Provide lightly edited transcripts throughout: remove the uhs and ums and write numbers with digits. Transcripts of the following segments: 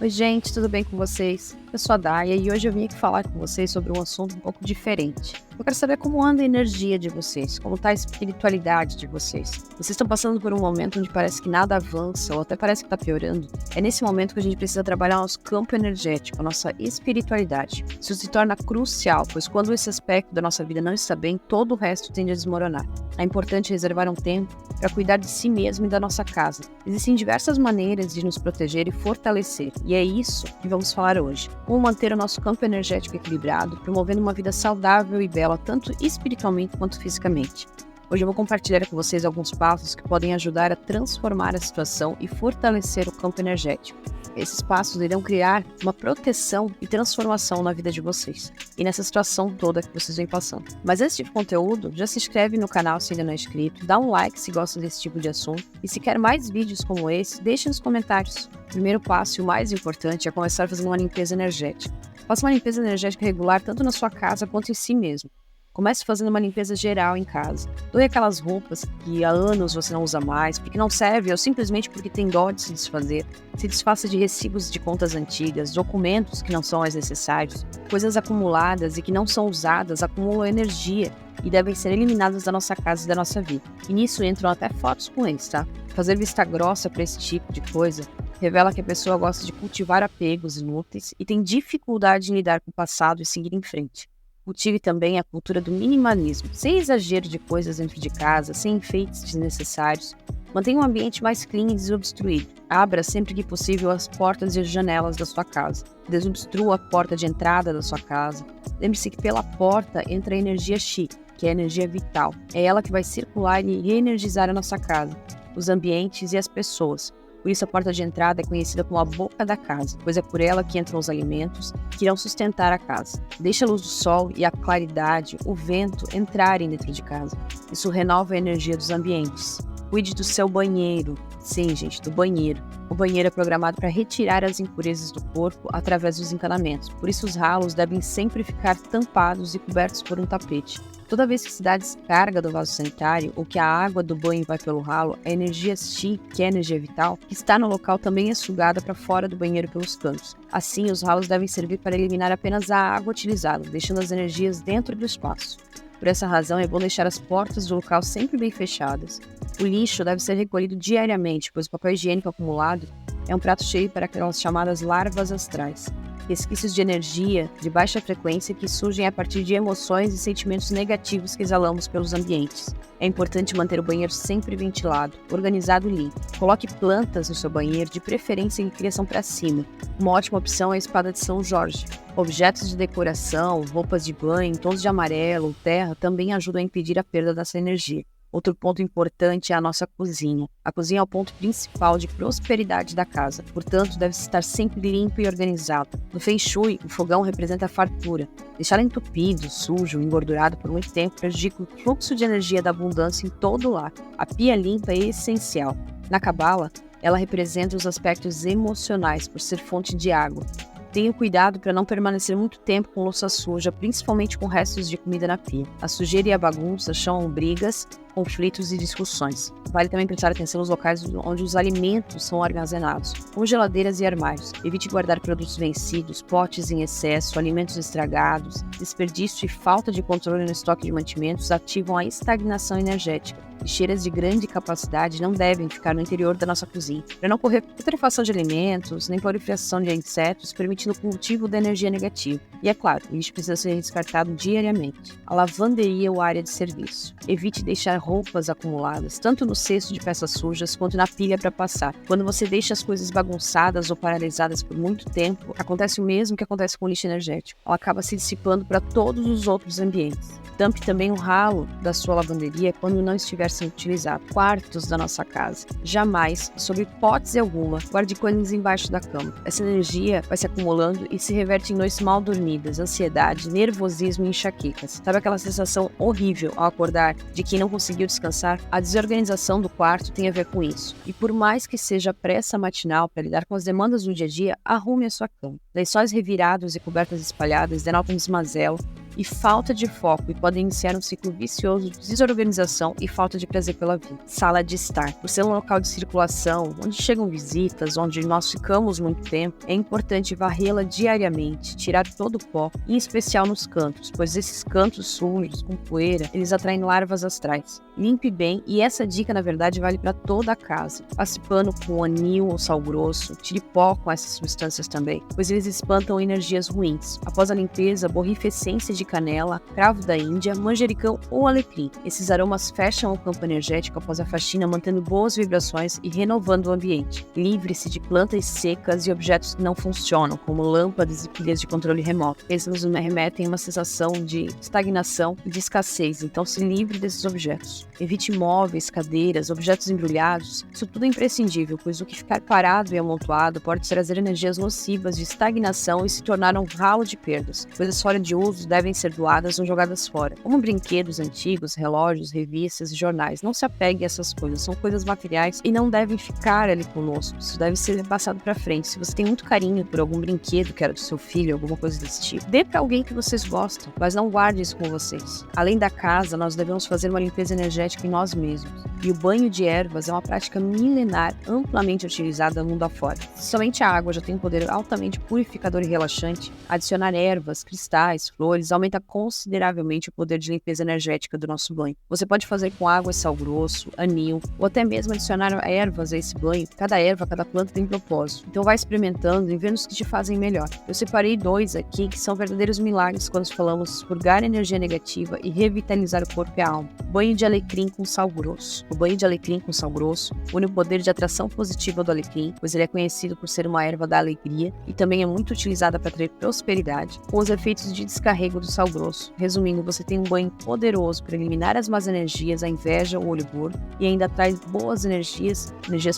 Oi, gente, tudo bem com vocês? Eu sou a Daia e hoje eu vim aqui falar com vocês sobre um assunto um pouco diferente. Eu quero saber como anda a energia de vocês, como está a espiritualidade de vocês. Vocês estão passando por um momento onde parece que nada avança ou até parece que está piorando? É nesse momento que a gente precisa trabalhar nosso campo energético, a nossa espiritualidade. Isso se torna crucial, pois quando esse aspecto da nossa vida não está bem, todo o resto tende a desmoronar. É importante reservar um tempo para cuidar de si mesmo e da nossa casa. Existem diversas maneiras de nos proteger e fortalecer, e é isso que vamos falar hoje. Como manter o nosso campo energético equilibrado, promovendo uma vida saudável e bela, tanto espiritualmente quanto fisicamente. Hoje eu vou compartilhar com vocês alguns passos que podem ajudar a transformar a situação e fortalecer o campo energético. Esses passos irão criar uma proteção e transformação na vida de vocês e nessa situação toda que vocês vêm passando. Mas antes de conteúdo, já se inscreve no canal se ainda não é inscrito, dá um like se gosta desse tipo de assunto e se quer mais vídeos como esse, deixe nos comentários. O primeiro passo e o mais importante é começar fazendo uma limpeza energética. Faça uma limpeza energética regular tanto na sua casa quanto em si mesmo. Comece fazendo uma limpeza geral em casa. Doe aquelas roupas que há anos você não usa mais, porque não serve ou simplesmente porque tem dó de se desfazer. Se desfaça de recibos de contas antigas, documentos que não são mais necessários, coisas acumuladas e que não são usadas acumulam energia e devem ser eliminadas da nossa casa e da nossa vida. E nisso entram até fotos com eles, tá? Fazer vista grossa para esse tipo de coisa revela que a pessoa gosta de cultivar apegos inúteis e tem dificuldade em lidar com o passado e seguir em frente. Cultive também a cultura do minimalismo, sem exagero de coisas dentro de casa, sem enfeites desnecessários. Mantenha um ambiente mais clean e desobstruído. Abra sempre que possível as portas e as janelas da sua casa. Desobstrua a porta de entrada da sua casa. Lembre-se que pela porta entra a energia Chi, que é a energia vital. É ela que vai circular e reenergizar a nossa casa, os ambientes e as pessoas. Por isso a porta de entrada é conhecida como a boca da casa, pois é por ela que entram os alimentos que irão sustentar a casa. Deixe a luz do sol e a claridade, o vento, entrarem dentro de casa. Isso renova a energia dos ambientes. Cuide do seu banheiro. Sim, gente, do banheiro. O banheiro é programado para retirar as impurezas do corpo através dos encanamentos. Por isso os ralos devem sempre ficar tampados e cobertos por um tapete. Toda vez que se dá descarga do vaso sanitário ou que a água do banho vai pelo ralo, a energia Chi, que é a energia vital, que está no local também é sugada para fora do banheiro pelos canos. Assim, os ralos devem servir para eliminar apenas a água utilizada, deixando as energias dentro do espaço. Por essa razão, é bom deixar as portas do local sempre bem fechadas. O lixo deve ser recolhido diariamente, pois o papel higiênico acumulado é um prato cheio para aquelas chamadas larvas astrais. Resquícios de energia de baixa frequência que surgem a partir de emoções e sentimentos negativos que exalamos pelos ambientes. É importante manter o banheiro sempre ventilado, organizado e limpo. Coloque plantas no seu banheiro, de preferência em criação para cima. Uma ótima opção é a espada de São Jorge. Objetos de decoração, roupas de banho, tons de amarelo ou terra também ajudam a impedir a perda dessa energia. Outro ponto importante é a nossa cozinha. A cozinha é o ponto principal de prosperidade da casa, portanto, deve estar sempre limpo e organizado. No Feng Shui, o fogão representa a fartura. Deixá-lo entupido, sujo, engordurado por muito tempo prejudica o fluxo de energia da abundância em todo o lar. A pia limpa é essencial. Na Cabala, ela representa os aspectos emocionais, por ser fonte de água. Tenha cuidado para não permanecer muito tempo com louça suja, principalmente com restos de comida na pia. A sujeira e a bagunça chamam brigas, conflitos e discussões. Vale também prestar atenção nos locais onde os alimentos são armazenados, como geladeiras e armários. Evite guardar produtos vencidos, potes em excesso, alimentos estragados. Desperdício e falta de controle no estoque de mantimentos ativam a estagnação energética. Lixeiras de grande capacidade não devem ficar no interior da nossa cozinha, para não correr putrefação de alimentos, nem proliferação de insetos, permitindo o cultivo da energia negativa. E é claro, o lixo precisa ser descartado diariamente. A lavanderia ou área de serviço. Evite deixar roupas acumuladas, tanto no cesto de peças sujas quanto na pilha para passar. Quando você deixa as coisas bagunçadas ou paralisadas por muito tempo, acontece o mesmo que acontece com o lixo energético. Ela acaba se dissipando para todos os outros ambientes. Tampe também o ralo da sua lavanderia quando não estiver sendo utilizado. Quartos da nossa casa. Jamais, sob hipótese alguma, guarde coisas embaixo da cama. Essa energia vai se acumulando e se reverte em noites mal dormidas, ansiedade, nervosismo e enxaquecas. Sabe aquela sensação horrível ao acordar de que não conseguiu descansar? A desorganização do quarto tem a ver com isso. E por mais que seja pressa matinal para lidar com as demandas do dia a dia, arrume a sua cama. Lençóis revirados e cobertas espalhadas denotam desmazelo, e falta de foco e podem iniciar um ciclo vicioso de desorganização e falta de prazer pela vida. Sala de estar. Por ser um local de circulação, onde chegam visitas, onde nós ficamos muito tempo, é importante varrê-la diariamente, tirar todo o pó, em especial nos cantos, pois esses cantos sujos, com poeira, eles atraem larvas astrais. Limpe bem, e essa dica, na verdade, vale para toda a casa. Passe pano com anil ou sal grosso, tire pó com essas substâncias também, pois eles espantam energias ruins. Após a limpeza, borrife essência de canela, cravo da Índia, manjericão ou alecrim. Esses aromas fecham o campo energético após a faxina, mantendo boas vibrações e renovando o ambiente. Livre-se de plantas secas e objetos que não funcionam, como lâmpadas e pilhas de controle remoto. Eles nos remetem a uma sensação de estagnação e de escassez, então se livre desses objetos. Evite móveis, cadeiras, objetos embrulhados. Isso tudo é imprescindível, pois o que ficar parado e amontoado pode trazer energias nocivas de estagnação e se tornar um ralo de perdas. Coisas fora de uso devem ser doadas ou jogadas fora, como brinquedos antigos, relógios, revistas e jornais. Não se apegue a essas coisas, são coisas materiais e não devem ficar ali conosco. Isso deve ser passado para frente. Se você tem muito carinho por algum brinquedo que era do seu filho, alguma coisa desse tipo, dê para alguém que vocês gostam, mas não guarde isso com vocês. Além da casa, nós devemos fazer uma limpeza energética em nós mesmos. E o banho de ervas é uma prática milenar amplamente utilizada no mundo afora. Se somente a água já tem um poder altamente purificador e relaxante, adicionar ervas, cristais, flores aumenta consideravelmente o poder de limpeza energética do nosso banho. Você pode fazer com água e sal grosso, anil, ou até mesmo adicionar ervas a esse banho. Cada erva, cada planta tem propósito. Então vai experimentando e vendo os que te fazem melhor. Eu separei 2 aqui que são verdadeiros milagres quando falamos purgar energia negativa e revitalizar o corpo e a alma. Banho de alecrim com sal grosso. O banho de alecrim com sal grosso une o poder de atração positiva do alecrim, pois ele é conhecido por ser uma erva da alegria e também é muito utilizada para trazer prosperidade, com os efeitos de descarrego do sal grosso. Resumindo, você tem um banho poderoso para eliminar as más energias, a inveja, o olho gordo, e ainda traz boas energias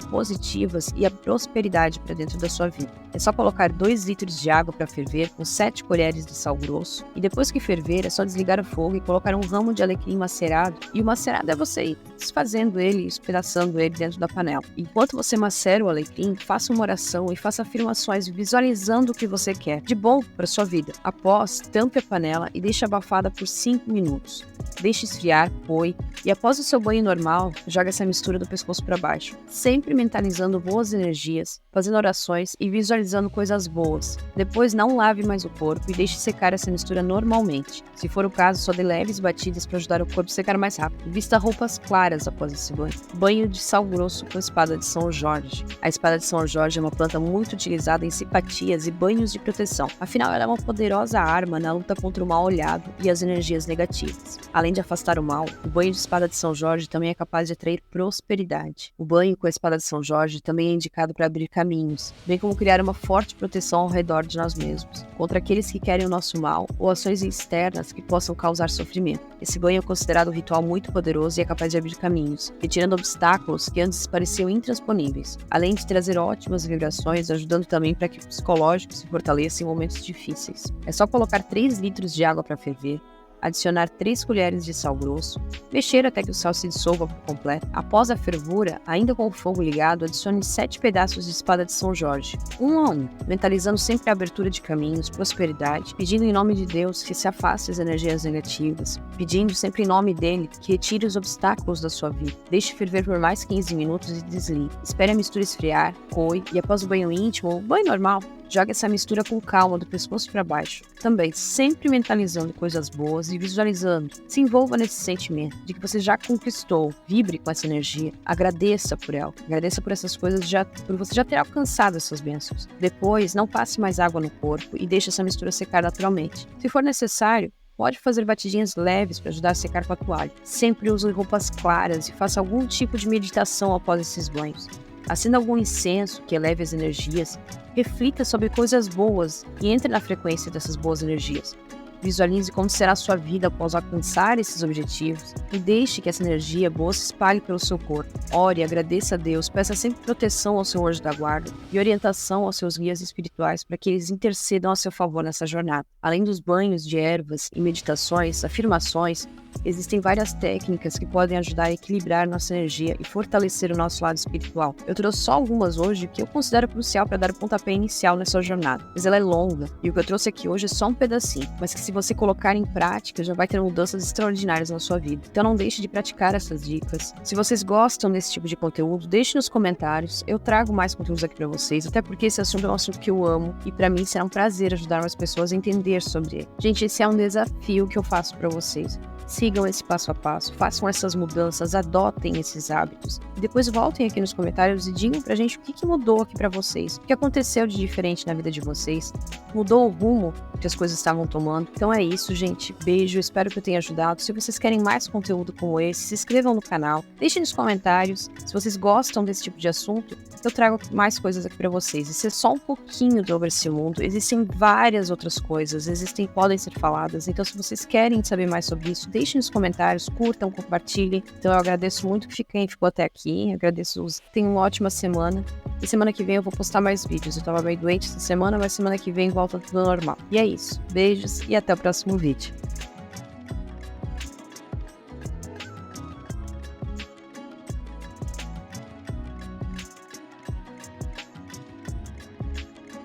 positivas e a prosperidade para dentro da sua vida. É só colocar 2 litros de água para ferver com 7 colheres de sal grosso, e depois que ferver é só desligar o fogo e colocar um ramo de alecrim macerado, e o macerado é você ir desfazendo ele e espedaçando ele dentro da panela. Enquanto você macera o alecrim, faça uma oração e faça afirmações visualizando o que você quer de bom para sua vida. Após, tampe a panela e deixe abafada por 5 minutos. Deixe esfriar, coe, e após o seu banho normal, joga essa mistura do pescoço para baixo, sempre mentalizando boas energias, fazendo orações e visualizando coisas boas. Depois não lave mais o corpo e deixe secar essa mistura normalmente. Se for o caso, só dê leves batidas para ajudar o corpo a secar mais rápido. Vista roupas claras após esse banho. Banho de sal grosso com espada de São Jorge. A espada de São Jorge é uma planta muito utilizada em simpatias e banhos de proteção. Afinal, ela é uma poderosa arma na luta contra o mal olhado e as energias negativas. Além de afastar o mal, o banho de espada de São Jorge também é capaz de atrair prosperidade. O banho com a espada de São Jorge também é indicado para abrir caminhos, bem como criar uma forte proteção ao redor de nós mesmos, contra aqueles que querem o nosso mal ou ações externas que possam causar sofrimento. Esse banho é considerado um ritual muito poderoso e é capaz de abrir caminhos, retirando obstáculos que antes pareciam intransponíveis, além de trazer ótimas vibrações, ajudando também para que o psicológico se fortaleça em momentos difíceis. É só colocar 3 litros de água para ferver, adicionar 3 colheres de sal grosso, mexer até que o sal se dissolva por completo. Após a fervura, ainda com o fogo ligado, adicione 7 pedaços de espada de São Jorge, um a um, mentalizando sempre a abertura de caminhos, prosperidade, pedindo em nome de Deus que se afaste as energias negativas, pedindo sempre em nome dele que retire os obstáculos da sua vida. Deixe ferver por mais 15 minutos e desligue. Espere a mistura esfriar, coe e após o banho íntimo ou banho normal, jogue essa mistura com calma do pescoço para baixo. Também sempre mentalizando coisas boas e visualizando. Se envolva nesse sentimento de que você já conquistou. Vibre com essa energia. Agradeça por ela. Agradeça por essas coisas, por você já ter alcançado essas bênçãos. Depois, não passe mais água no corpo e deixe essa mistura secar naturalmente. Se for necessário, pode fazer batidinhas leves para ajudar a secar com a toalha. Sempre use roupas claras e faça algum tipo de meditação após esses banhos. Acenda algum incenso que eleve as energias. Reflita sobre coisas boas e entre na frequência dessas boas energias. Visualize como será a sua vida após alcançar esses objetivos e deixe que essa energia boa se espalhe pelo seu corpo. Ore, agradeça a Deus, peça sempre proteção ao seu anjo da guarda e orientação aos seus guias espirituais para que eles intercedam a seu favor nessa jornada. Além dos banhos de ervas e meditações, afirmações, existem várias técnicas que podem ajudar a equilibrar nossa energia e fortalecer o nosso lado espiritual. Eu trouxe só algumas hoje que eu considero crucial para dar o pontapé inicial nessa jornada, mas ela é longa e o que eu trouxe aqui hoje é só um pedacinho, mas que se você colocar em prática, já vai ter mudanças extraordinárias na sua vida. Então não deixe de praticar essas dicas. Se vocês gostam desse tipo de conteúdo, deixe nos comentários. Eu trago mais conteúdos aqui para vocês, até porque esse assunto é um assunto que eu amo e para mim será um prazer ajudar as pessoas a entender sobre ele. Gente, esse é um desafio que eu faço para vocês. Sigam esse passo a passo, façam essas mudanças, adotem esses hábitos. E depois voltem aqui nos comentários e digam pra gente o que mudou aqui pra vocês. O que aconteceu de diferente na vida de vocês. Mudou o rumo que as coisas estavam tomando. Então é isso, gente. Beijo, espero que eu tenha ajudado. Se vocês querem mais conteúdo como esse, se inscrevam no canal. Deixem nos comentários se vocês gostam desse tipo de assunto. Eu trago mais coisas aqui pra vocês. Isso é só um pouquinho sobre esse mundo. Existem várias outras coisas. Podem ser faladas. Então, se vocês querem saber mais sobre isso, deixem nos comentários, curtam, compartilhem. Então eu agradeço muito que quem ficou até aqui, agradeço, tenham uma ótima semana. E semana que vem eu vou postar mais vídeos. Eu tava meio doente essa semana, mas semana que vem volta tudo normal. E é isso. Beijos e até o próximo vídeo.